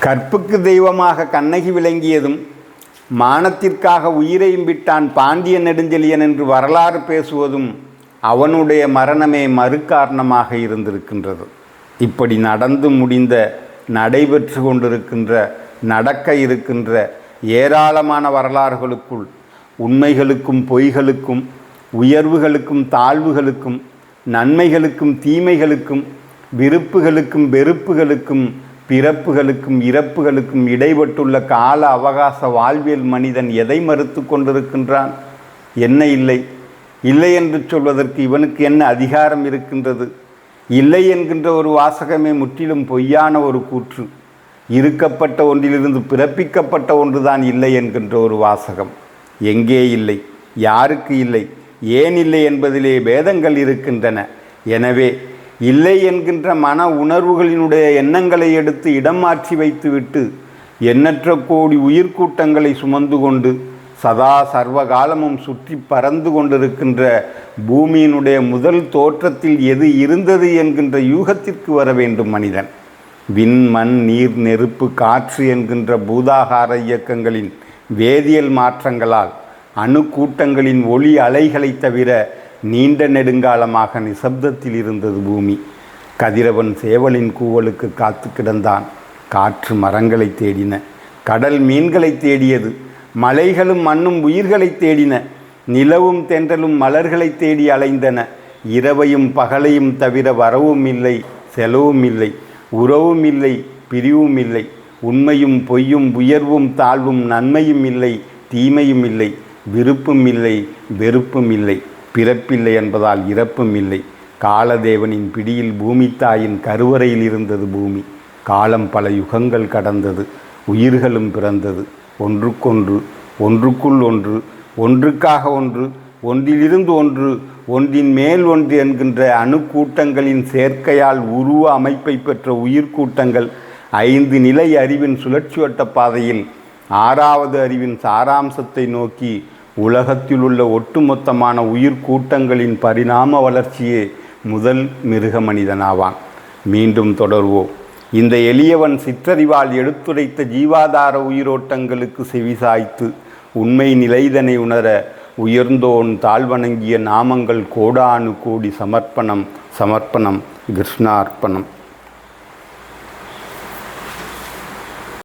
கற்புக்கு தெய்வமாக கண்ணகி விளங்கியதும் மானத்திற்காக உயிரையும் விட்டான் பாண்டிய நெடுஞ்செழியன் என்று வரலாறு பேசுவதும் அவனுடைய மரணமே மறு காரணமாக இருந்திருக்கின்றது. இப்படி நடந்து முடிந்த, நடைபெற்று கொண்டிருக்கின்ற, நடக்க இருக்கின்ற ஏராளமான வரலாறுகளுக்குள் உண்மைகளுக்கும் பொய்களுக்கும், உயர்வுகளுக்கும் தாழ்வுகளுக்கும், நன்மைகளுக்கும் தீமைகளுக்கும், விருப்புகளுக்கும் வெறுப்புகளுக்கும், பிறப்புகளுக்கும் இறப்புகளுக்கும் இடைப்பட்டுள்ள கால அவகாச வாழ்வியல் மனிதன் எதை மறுத்து கொண்டிருக்கின்றான்? என்ன இல்லை? இல்லை என்று சொல்வதற்கு இவனுக்கு என்ன அதிகாரம் இருக்கின்றது? இல்லை என்கின்ற ஒரு வாசகமே முற்றிலும் பொய்யான ஒரு கூற்று. இருக்கப்பட்ட ஒன்றிலிருந்து பிறப்பிக்கப்பட்ட ஒன்றுதான் இல்லை என்கின்ற ஒரு வாசகம். எங்கே இல்லை? யாருக்கு இல்லை? ஏன் இல்லை என்பதிலே பேதங்கள் இருக்கின்றன. எனவே இல்லை என்கின்ற மன உணர்வுகளினுடைய எண்ணங்களை எடுத்து இடம் மாற்றி வைத்துவிட்டு எண்ணற்ற கோடி உயிர்க்கூட்டங்களை சுமந்து கொண்டு சதா சர்வகாலமும் சுற்றி பறந்து கொண்டிருக்கின்ற பூமியினுடைய முதல் தோற்றத்தில் எது இருந்தது என்கின்ற யூகத்திற்கு வர வேண்டும் மனிதன். விண், மண், நீர், நெருப்பு, காற்று என்கின்ற பூதாகார இயக்கங்களின் வேதியியல் மாற்றங்களால் அணு கூட்டங்களின் ஒளி அலைகளை தவிர நீண்ட நெடுங்காலமாக நிசப்தத்தில் இருந்தது பூமி. கதிரவன் சேவலின் கூவலுக்கு காத்து கிடந்தான். காற்று மரங்களை தேடின, கடல் மீன்களை தேடியது, மலைகளும் மண்ணும் உயிர்களை தேடின, நிலவும் தென்றலும் மலர்களை தேடி அலைந்தன. இரவையும் பகலையும் தவிர வரவும் இல்லை, செலவும் இல்லை, உறவும் இல்லை, பிரிவும் இல்லை, உண்மையும் பொய்யும், உயர்வும் தாழ்வும், நன்மையும் இல்லை, தீமையும் இல்லை, விருப்பும் இல்லை, வெறுப்பும் இல்லை, பிறப்பில்லை என்பதால் இறப்பும் இல்லை. காலதேவனின் பிடியில் பூமி தாயின் கருவறையில் இருந்தது பூமி. காலம் பல யுகங்கள் கடந்தது, உயிர்களும் பிறந்தது. ஒன்றுக்கொன்று, ஒன்றுக்குள் ஒன்று, ஒன்றுக்காக ஒன்று, ஒன்றிலிருந்து ஒன்று, ஒன்றின் மேல் ஒன்று என்கின்ற அணுக்கூட்டங்களின் சேர்க்கையால் உருவ அமைப்பை பெற்ற உயிர்க்கூட்டங்கள் 5 நிலை அறிவின் சுழற்சிவட்ட பாதையில் 6வது அறிவின் சாராம்சத்தை நோக்கி உலகத்தில் உள்ள ஒட்டுமொத்தமான உயிர்க்கூட்டங்களின் பரிணாம வளர்ச்சியே முதல் மிருக மனிதனாவான். மீண்டும் தொடர்வோம். இந்த எளியவன் சிற்றறிவால் எடுத்துரைத்த ஜீவாதார உயிரோட்டங்களுக்கு செவிசாய்த்து உண்மை நிலைதனை உணர உயர்ந்தோன் தாழ்வணங்கிய நாமங்கள் கோடானு கோடி சமர்ப்பணம். சமர்ப்பணம். கிருஷ்ணார்ப்பணம்.